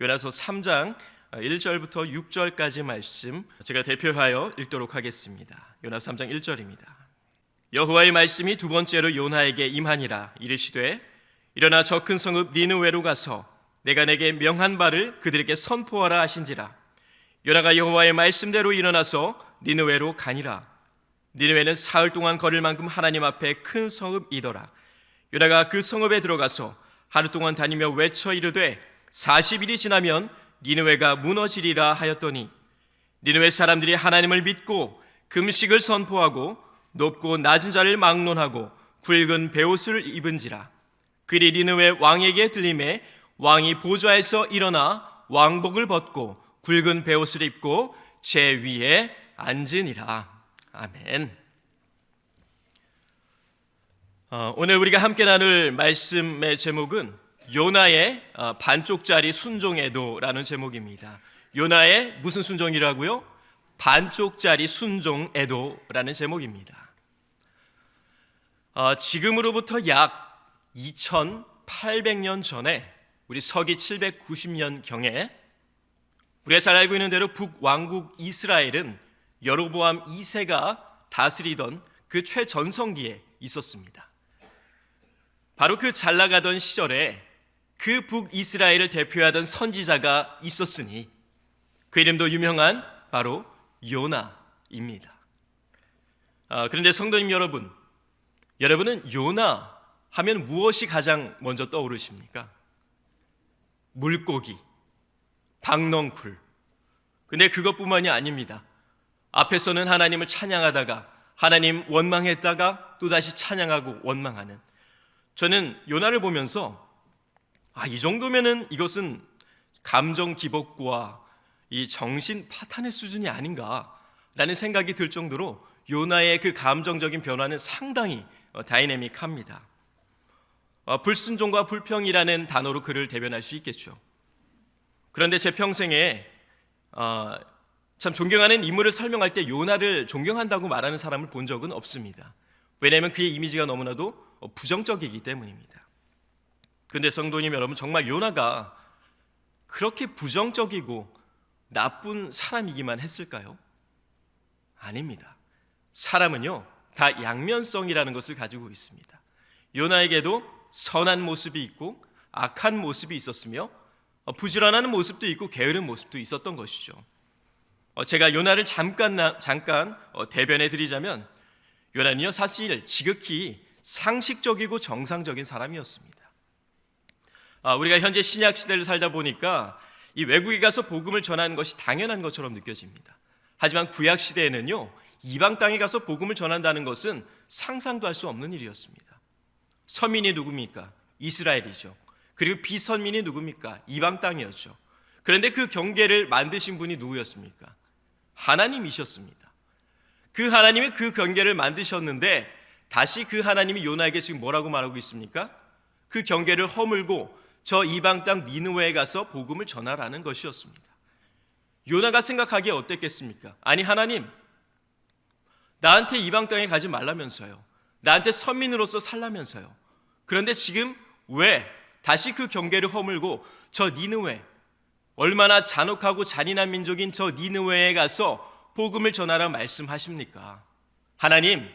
요나서 3장 1절부터 6절까지 말씀 제가 대표하여 읽도록 하겠습니다. 요나서 3장 1절입니다. 여호와의 말씀이 두 번째로 요나에게 임하니라. 이르시되 일어나 저 큰 성읍 니느웨로 가서 내가 내게 명한 바를 그들에게 선포하라 하신지라. 요나가 여호와의 말씀대로 일어나서 니느웨로 가니라. 니느웨는 사흘 동안 걸을 만큼 하나님 앞에 큰 성읍이더라. 요나가 그 성읍에 들어가서 하루 동안 다니며 외쳐 이르되 40일이 지나면 니느웨가 무너지리라 하였더니 니느웨 사람들이 하나님을 믿고 금식을 선포하고 높고 낮은 자를 막론하고 굵은 베옷을 입은지라. 그리 니느웨 왕에게 들림에 왕이 보좌에서 일어나 왕복을 벗고 굵은 베옷을 입고 제 위에 앉으니라. 아멘. 오늘 우리가 함께 나눌 말씀의 제목은 요나의 반쪽짜리 순종애도라는 제목입니다. 요나의 무슨 순종이라고요? 반쪽짜리 순종애도라는 제목입니다. 지금으로부터 약 2800년 전에 우리 서기 790년경에 우리가 잘 알고 있는 대로 북왕국 이스라엘은 여로보암 2세가 다스리던 그 최전성기에 있었습니다. 바로 그 잘나가던 시절에 그 북이스라엘을 대표하던 선지자가 있었으니 그 이름도 유명한 바로 요나입니다. 그런데 성도님 여러분, 여러분은 요나 하면 무엇이 가장 먼저 떠오르십니까? 물고기, 박넝쿨. 근데 그것뿐만이 아닙니다. 앞에서는 하나님을 찬양하다가 하나님 원망했다가 또다시 찬양하고 원망하는, 저는 요나를 보면서 이 정도면은 이것은 감정 기복과 이 정신 파탄의 수준이 아닌가라는 생각이 들 정도로 요나의 그 감정적인 변화는 상당히 다이내믹합니다. 불순종과 불평이라는 단어로 그를 대변할 수 있겠죠. 그런데 제 평생에 참 존경하는 인물을 설명할 때 요나를 존경한다고 말하는 사람을 본 적은 없습니다. 왜냐하면 그의 이미지가 너무나도 부정적이기 때문입니다. 그런데 성도님 여러분, 정말 요나가 그렇게 부정적이고 나쁜 사람이기만 했을까요? 아닙니다. 사람은요 다 양면성이라는 것을 가지고 있습니다. 요나에게도 선한 모습이 있고 악한 모습이 있었으며 부지런한 모습도 있고 게으른 모습도 있었던 것이죠. 제가 요나를 잠깐 대변해 드리자면, 요나는요 사실 지극히 상식적이고 정상적인 사람이었습니다. 우리가 현재 신약 시대를 살다 보니까 이 외국에 가서 복음을 전하는 것이 당연한 것처럼 느껴집니다. 하지만 구약 시대에는요 이방 땅에 가서 복음을 전한다는 것은 상상도 할 수 없는 일이었습니다. 서민이 누굽니까? 이스라엘이죠. 그리고 비선민이 누굽니까? 이방 땅이었죠. 그런데 그 경계를 만드신 분이 누구였습니까? 하나님이셨습니다. 그 하나님이 그 경계를 만드셨는데 다시 그 하나님이 요나에게 지금 뭐라고 말하고 있습니까? 그 경계를 허물고 저 이방 땅 니느웨에 가서 복음을 전하라는 것이었습니다. 요나가 생각하기에 어땠겠습니까? 아니 하나님, 나한테 이방 땅에 가지 말라면서요. 나한테 선민으로서 살라면서요. 그런데 지금 왜 다시 그 경계를 허물고 저 니느웨, 얼마나 잔혹하고 잔인한 민족인 저 니느웨에 가서 복음을 전하라 말씀하십니까? 하나님,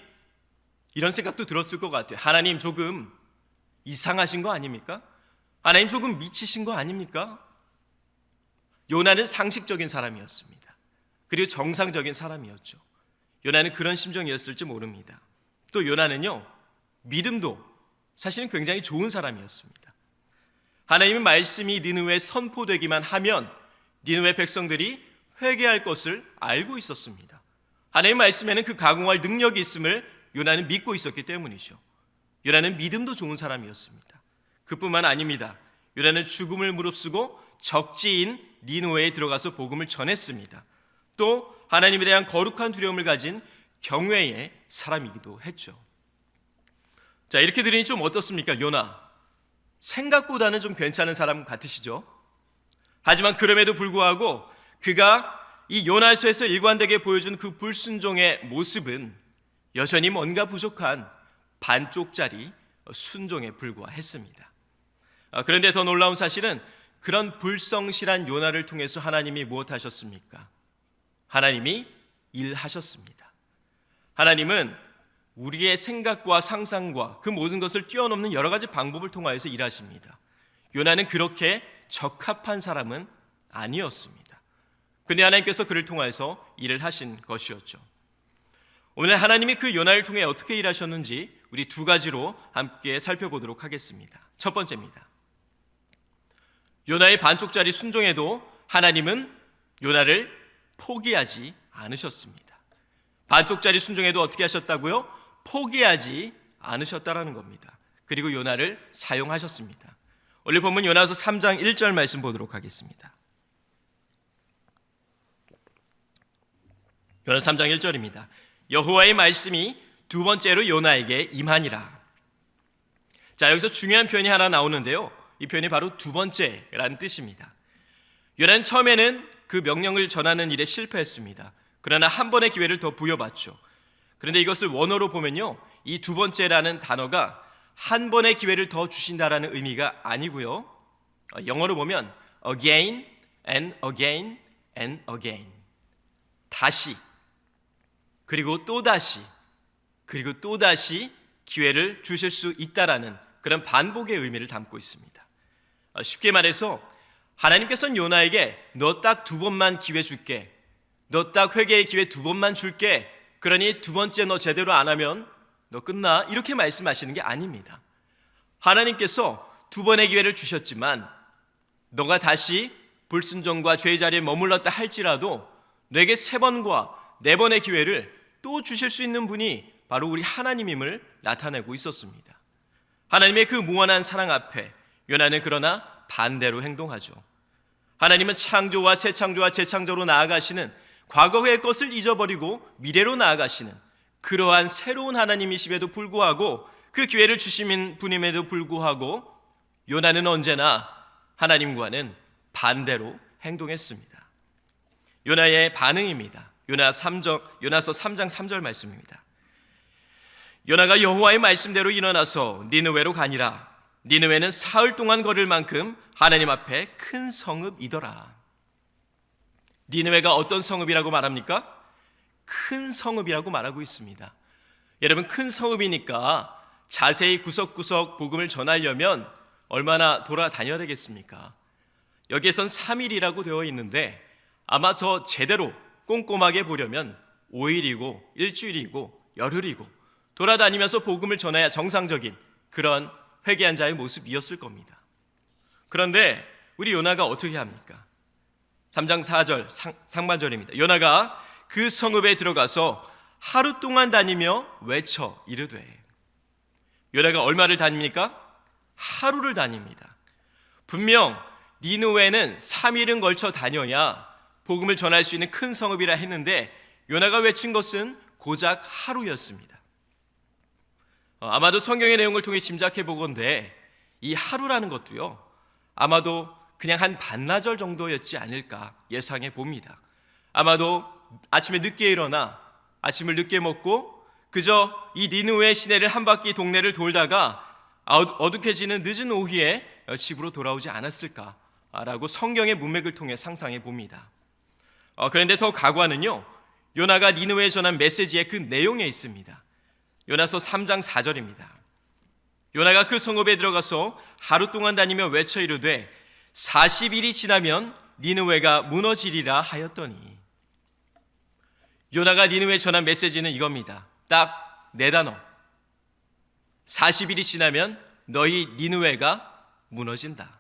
이런 생각도 들었을 것 같아요. 하나님 조금 이상하신 거 아닙니까? 하나님 조금 미치신 거 아닙니까? 요나는 상식적인 사람이었습니다. 그리고 정상적인 사람이었죠. 요나는 그런 심정이었을지 모릅니다. 또 요나는요 믿음도 사실은 굉장히 좋은 사람이었습니다. 하나님의 말씀이 니느웨에 선포되기만 하면 니느웨 백성들이 회개할 것을 알고 있었습니다. 하나님의 말씀에는 그 가공할 능력이 있음을 요나는 믿고 있었기 때문이죠. 요나는 믿음도 좋은 사람이었습니다. 그뿐만 아닙니다. 요나는 죽음을 무릅쓰고 적지인 니느웨에 들어가서 복음을 전했습니다. 또 하나님에 대한 거룩한 두려움을 가진 경외의 사람이기도 했죠. 자, 이렇게 들으니 좀 어떻습니까? 요나 생각보다는 좀 괜찮은 사람 같으시죠? 하지만 그럼에도 불구하고 그가 이 요나서에서 일관되게 보여준 그 불순종의 모습은 여전히 뭔가 부족한 반쪽짜리 순종에 불과했습니다. 그런데 더 놀라운 사실은 그런 불성실한 요나를 통해서 하나님이 무엇하셨습니까? 하나님이 일하셨습니다. 하나님은 우리의 생각과 상상과 그 모든 것을 뛰어넘는 여러 가지 방법을 통하여서 일하십니다. 요나는 그렇게 적합한 사람은 아니었습니다. 근데 하나님께서 그를 통해서 일을 하신 것이었죠. 오늘 하나님이 그 요나를 통해 어떻게 일하셨는지 우리 두 가지로 함께 살펴보도록 하겠습니다. 첫 번째입니다. 요나의 반쪽짜리 순종에도 하나님은 요나를 포기하지 않으셨습니다. 반쪽짜리 순종에도 어떻게 하셨다고요? 포기하지 않으셨다라는 겁니다. 그리고 요나를 사용하셨습니다. 오늘 본문 요나서 3장 1절 말씀 보도록 하겠습니다. 요나 3장 1절입니다. 여호와의 말씀이 두 번째로 요나에게 임하니라. 자, 여기서 중요한 표현이 하나 나오는데요. 이 표현이 바로 두 번째라는 뜻입니다. 요나는 처음에는 그 명령을 전하는 일에 실패했습니다. 그러나 한 번의 기회를 더 부여받죠. 그런데 이것을 원어로 보면요, 이 두 번째라는 단어가 한 번의 기회를 더 주신다라는 의미가 아니고요, 영어로 보면 again and again and again, 다시 그리고 또다시 그리고 또다시 기회를 주실 수 있다라는 그런 반복의 의미를 담고 있습니다. 쉽게 말해서 하나님께서는 요나에게 너 딱 두 번만 기회 줄게, 너 딱 회개의 기회 두 번만 줄게, 그러니 두 번째 너 제대로 안 하면 너 끝나, 이렇게 말씀하시는 게 아닙니다. 하나님께서 두 번의 기회를 주셨지만 너가 다시 불순종과 죄의 자리에 머물렀다 할지라도 내게 세 번과 네 번의 기회를 또 주실 수 있는 분이 바로 우리 하나님임을 나타내고 있었습니다. 하나님의 그 무한한 사랑 앞에 요나는 그러나 반대로 행동하죠. 하나님은 창조와 새 창조와 재창조로 나아가시는, 과거의 것을 잊어버리고 미래로 나아가시는 그러한 새로운 하나님이심에도 불구하고, 그 기회를 주신 분임에도 불구하고 요나는 언제나 하나님과는 반대로 행동했습니다. 요나의 반응입니다. 요나서 3장 3절 말씀입니다. 요나가 여호와의 말씀대로 일어나서 니느웨로 가니라. 니느웨는 사흘 동안 걸을 만큼 하나님 앞에 큰 성읍이더라. 니느웨가 어떤 성읍이라고 말합니까? 큰 성읍이라고 말하고 있습니다. 여러분, 큰 성읍이니까 자세히 구석구석 복음을 전하려면 얼마나 돌아다녀야 되겠습니까? 여기에선 3일이라고 되어 있는데 아마 저 제대로 꼼꼼하게 보려면 5일이고 일주일이고 열흘이고 돌아다니면서 복음을 전해야 정상적인 그런 회개한 자의 모습이었을 겁니다. 그런데 우리 요나가 어떻게 합니까? 3장 4절 상반절입니다. 요나가 그 성읍에 들어가서 하루 동안 다니며 외쳐 이르되. 요나가 얼마를 다닙니까? 하루를 다닙니다. 분명 니느웨는 3일은 걸쳐 다녀야 복음을 전할 수 있는 큰 성읍이라 했는데 요나가 외친 것은 고작 하루였습니다. 아마도 성경의 내용을 통해 짐작해 보건대 이 하루라는 것도요, 아마도 그냥 한 반나절 정도였지 않을까 예상해 봅니다. 아마도 아침에 늦게 일어나 아침을 늦게 먹고 그저 이 니느웨 시내를 한 바퀴 동네를 돌다가 어둑해지는 늦은 오후에 집으로 돌아오지 않았을까라고 성경의 문맥을 통해 상상해 봅니다. 그런데 더 가관은요, 요나가 니느웨에 전한 메시지의 그 내용에 있습니다. 요나서 3장 4절입니다. 요나가 그 성읍에 들어가서 하루 동안 다니며 외쳐 이르되 40일이 지나면 니느웨가 무너지리라 하였더니. 요나가 니느웨에 전한 메시지는 이겁니다. 딱 네 단어. 40일이 지나면 너희 니느웨가 무너진다.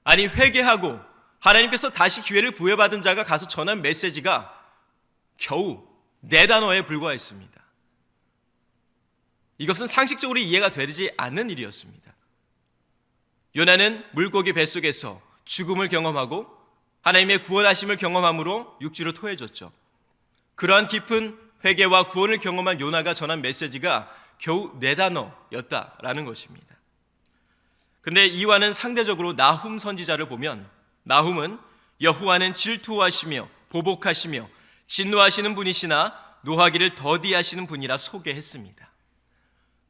아니, 회개하고 하나님께서 다시 기회를 부여받은 자가 가서 전한 메시지가 겨우 네 단어에 불과했습니다. 이것은 상식적으로 이해가 되지 않는 일이었습니다. 요나는 물고기 뱃속에서 죽음을 경험하고 하나님의 구원하심을 경험함으로 육지로 토해졌죠. 그러한 깊은 회개와 구원을 경험한 요나가 전한 메시지가 겨우 네 단어였다라는 것입니다. 근데 이와는 상대적으로 나훔 선지자를 보면, 나훔은 여호와는 질투하시며 보복하시며 진노하시는 분이시나 노하기를 더디하시는 분이라 소개했습니다.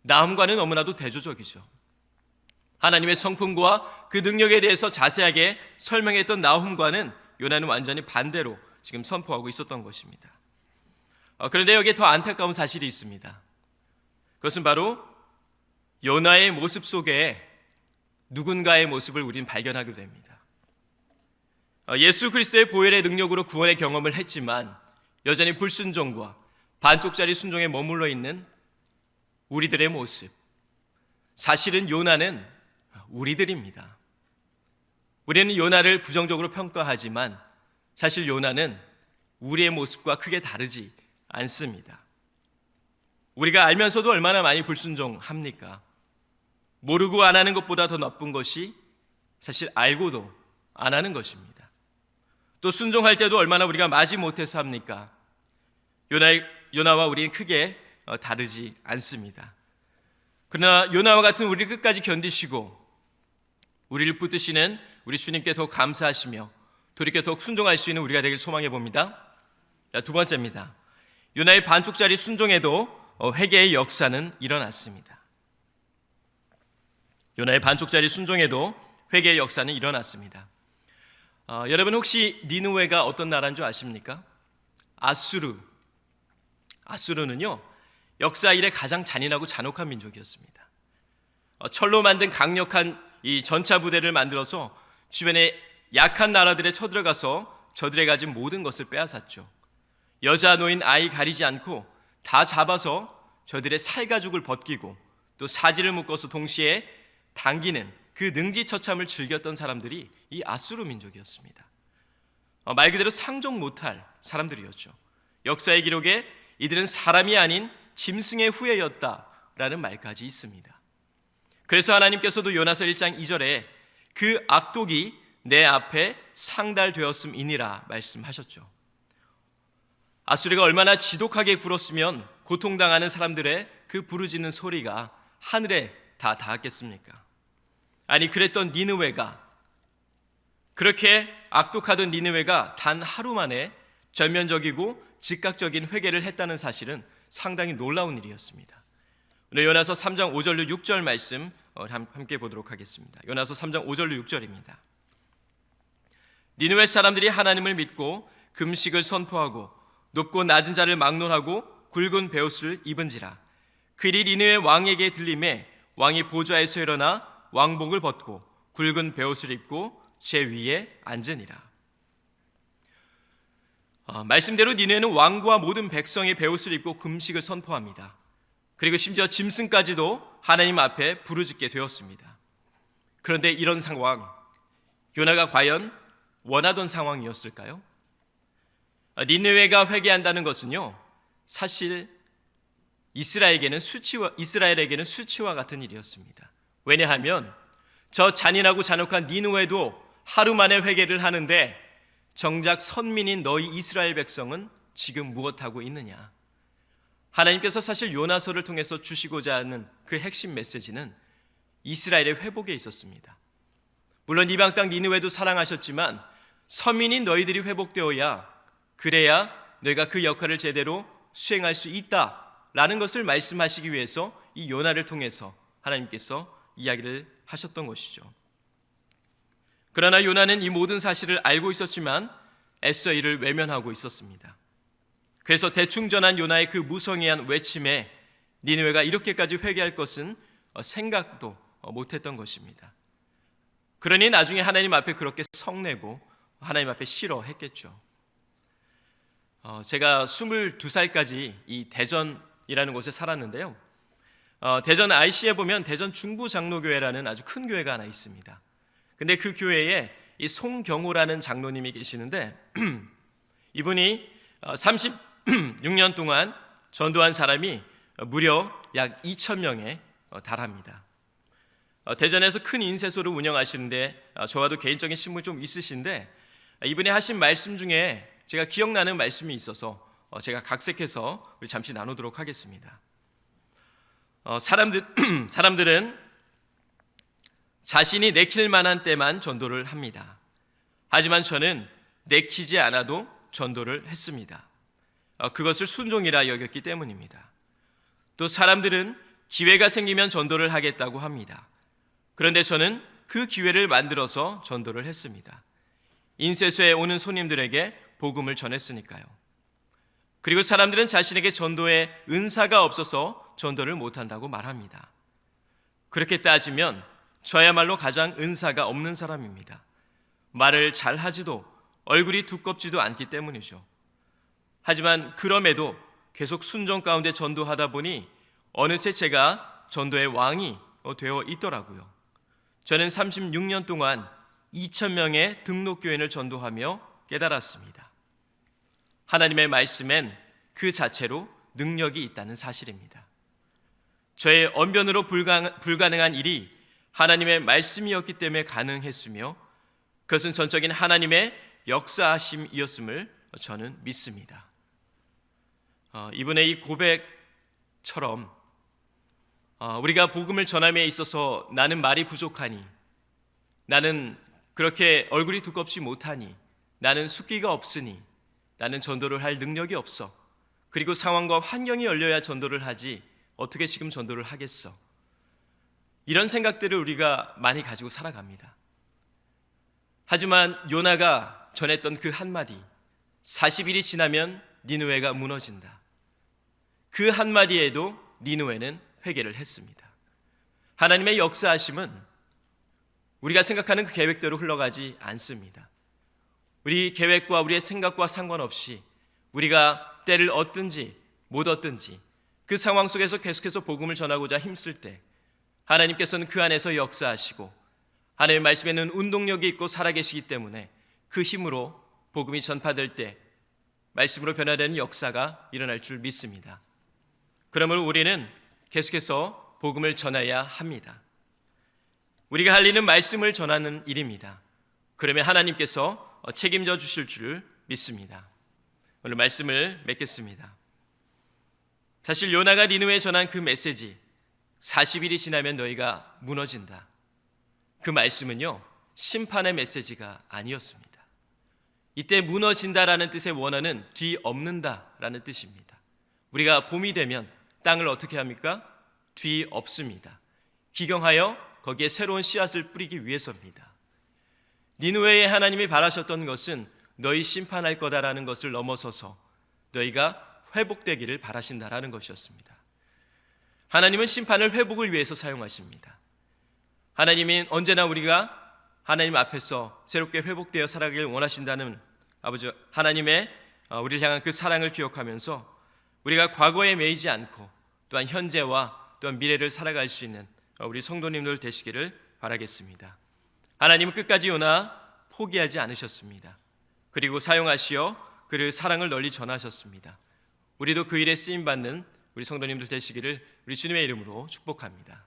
나훔과는 너무나도 대조적이죠. 하나님의 성품과 그 능력에 대해서 자세하게 설명했던 나훔과는 요나는 완전히 반대로 지금 선포하고 있었던 것입니다. 그런데 여기에 더 안타까운 사실이 있습니다. 그것은 바로 요나의 모습 속에 누군가의 모습을 우리는 발견하게 됩니다. 예수 그리스도의 보혈의 능력으로 구원의 경험을 했지만 여전히 불순종과 반쪽짜리 순종에 머물러 있는 우리들의 모습. 사실은 요나는 우리들입니다. 우리는 요나를 부정적으로 평가하지만 사실 요나는 우리의 모습과 크게 다르지 않습니다. 우리가 알면서도 얼마나 많이 불순종합니까? 모르고 안 하는 것보다 더 나쁜 것이 사실 알고도 안 하는 것입니다. 또 순종할 때도 얼마나 우리가 마지못해서 합니까? 요나와 우리는 크게 다르지 않습니다. 그러나 요나와 같은 우리를 끝까지 견디시고 우리를 붙드시는 우리 주님께 더욱 감사하시며 돌이켜 더욱 순종할 수 있는 우리가 되길 소망해 봅니다. 두 번째입니다. 요나의 반쪽짜리 순종에도 회개의 역사는 일어났습니다. 요나의 반쪽짜리 순종에도 회개의 역사는 일어났습니다. 여러분 혹시 니느웨가 어떤 나라인 줄 아십니까? 아수르는요 역사 이래 가장 잔인하고 잔혹한 민족이었습니다. 철로 만든 강력한 이 전차 부대를 만들어서 주변에 약한 나라들에 쳐들어가서 저들의 가진 모든 것을 빼앗았죠. 여자, 노인, 아이 가리지 않고 다 잡아서 저들의 살가죽을 벗기고 또 사지를 묶어서 동시에 당기는 그 능지처참을 즐겼던 사람들이 이 아수르 민족이었습니다. 말 그대로 상종 못할 사람들이었죠. 역사의 기록에 이들은 사람이 아닌 짐승의 후예였다라는 말까지 있습니다. 그래서 하나님께서도 요나서 1장 2절에 그 악독이 내 앞에 상달되었음이니라 말씀하셨죠. 아수르가 얼마나 지독하게 굴었으면 고통당하는 사람들의 그 부르짖는 소리가 하늘에 다 닿았겠습니까? 아니 그랬던 니느웨가, 그렇게 악독하던 니느웨가 단 하루 만에 전면적이고 즉각적인 회개를 했다는 사실은 상당히 놀라운 일이었습니다. 오늘 요나서 3장 5절로 6절 말씀 함께 보도록 하겠습니다. 요나서 3장 5절로 6절입니다. 니느웨 사람들이 하나님을 믿고 금식을 선포하고 높고 낮은 자를 막론하고 굵은 베옷을 입은지라. 그 일이 니느웨 왕에게 들림에 왕이 보좌에서 일어나 왕복을 벗고 굵은 베옷을 입고 제 위에 앉으니라. 말씀대로 니느웨는 왕과 모든 백성의 베옷을 입고 금식을 선포합니다. 그리고 심지어 짐승까지도 하나님 앞에 부르짖게 되었습니다. 그런데 이런 상황, 요나가 과연 원하던 상황이었을까요? 니느웨가 회개한다는 것은요, 사실 이스라엘에게는 수치와 같은 일이었습니다. 왜냐하면 저 잔인하고 잔혹한 니느웨도 하루 만에 회개를 하는데 정작 선민인 너희 이스라엘 백성은 지금 무엇하고 있느냐? 하나님께서 사실 요나서를 통해서 주시고자 하는 그 핵심 메시지는 이스라엘의 회복에 있었습니다. 물론 이방 땅 니느웨도 사랑하셨지만 서민인 너희들이 회복되어야, 그래야 너희가 그 역할을 제대로 수행할 수 있다라는 것을 말씀하시기 위해서 이 요나를 통해서 하나님께서 이야기를 하셨던 것이죠. 그러나 요나는 이 모든 사실을 알고 있었지만 애써 이를 외면하고 있었습니다. 그래서 대충 전한 요나의 그 무성의한 외침에 니느웨가 이렇게까지 회개할 것은 생각도 못했던 것입니다. 그러니 나중에 하나님 앞에 그렇게 성내고 하나님 앞에 싫어했겠죠. 제가 22살까지 이 대전이라는 곳에 살았는데요. 대전 IC에 보면 대전 중부장로교회라는 아주 큰 교회가 하나 있습니다. 근데 그 교회에 이 송경호라는 장로님이 계시는데 이분이 36년 동안 전도한 사람이 무려 약 2,000명에 달합니다. 대전에서 큰 인쇄소를 운영하시는데 저와도 개인적인 신분이 좀 있으신데 이분이 하신 말씀 중에 제가 기억나는 말씀이 있어서 제가 각색해서 우리 잠시 나누도록 하겠습니다. 사람들은 자신이 내킬 만한 때만 전도를 합니다. 하지만 저는 내키지 않아도 전도를 했습니다. 그것을 순종이라 여겼기 때문입니다. 또 사람들은 기회가 생기면 전도를 하겠다고 합니다. 그런데 저는 그 기회를 만들어서 전도를 했습니다. 인쇄소에 오는 손님들에게 복음을 전했으니까요. 그리고 사람들은 자신에게 전도에 은사가 없어서 전도를 못한다고 말합니다. 그렇게 따지면 저야말로 가장 은사가 없는 사람입니다. 말을 잘하지도 얼굴이 두껍지도 않기 때문이죠. 하지만 그럼에도 계속 순종 가운데 전도하다 보니 어느새 제가 전도의 왕이 되어 있더라고요. 저는 36년 동안 2,000명의 등록교인을 전도하며 깨달았습니다. 하나님의 말씀엔 그 자체로 능력이 있다는 사실입니다. 저의 언변으로 불가능한 일이 하나님의 말씀이었기 때문에 가능했으며 그것은 전적인 하나님의 역사하심이었음을 저는 믿습니다. 이분의 이 고백처럼 우리가 복음을 전함에 있어서 나는 말이 부족하니, 나는 그렇게 얼굴이 두껍지 못하니, 나는 숫기가 없으니, 나는 전도를 할 능력이 없어, 그리고 상황과 환경이 열려야 전도를 하지 어떻게 지금 전도를 하겠어, 이런 생각들을 우리가 많이 가지고 살아갑니다. 하지만 요나가 전했던 그 한마디, 40일이 지나면 니느웨가 무너진다, 그 한마디에도 니느웨는 회개를 했습니다. 하나님의 역사하심은 우리가 생각하는 그 계획대로 흘러가지 않습니다. 우리 계획과 우리의 생각과 상관없이 우리가 때를 얻든지 못 얻든지 그 상황 속에서 계속해서 복음을 전하고자 힘쓸 때 하나님께서는 그 안에서 역사하시고 하나님의 말씀에는 운동력이 있고 살아계시기 때문에 그 힘으로 복음이 전파될 때 말씀으로 변화되는 역사가 일어날 줄 믿습니다. 그러므로 우리는 계속해서 복음을 전해야 합니다. 우리가 할 일은 말씀을 전하는 일입니다. 그러면 하나님께서 책임져 주실 줄 믿습니다. 오늘 말씀을 맺겠습니다. 사실 요나가 니느웨에 전한 그 메시지, 40일이 지나면 너희가 무너진다, 그 말씀은요, 심판의 메시지가 아니었습니다. 이때 무너진다라는 뜻의 원어는 뒤엎는다라는 뜻입니다. 우리가 봄이 되면 땅을 어떻게 합니까? 뒤엎습니다. 기경하여 거기에 새로운 씨앗을 뿌리기 위해서입니다. 니느웨에 하나님이 바라셨던 것은 너희 심판할 거다라는 것을 넘어서서 너희가 회복되기를 바라신다라는 것이었습니다. 하나님은 심판을 회복을 위해서 사용하십니다. 하나님은 언제나 우리가 하나님 앞에서 새롭게 회복되어 살아가길 원하신다는 아버지 하나님의 우리를 향한 그 사랑을 기억하면서 우리가 과거에 매이지 않고 또한 현재와 또한 미래를 살아갈 수 있는 우리 성도님들 되시기를 바라겠습니다. 하나님은 끝까지 요나 포기하지 않으셨습니다. 그리고 사용하시어 그를 사랑을 널리 전하셨습니다. 우리도 그 일에 쓰임받는 우리 성도님들 되시기를 우리 주님의 이름으로 축복합니다.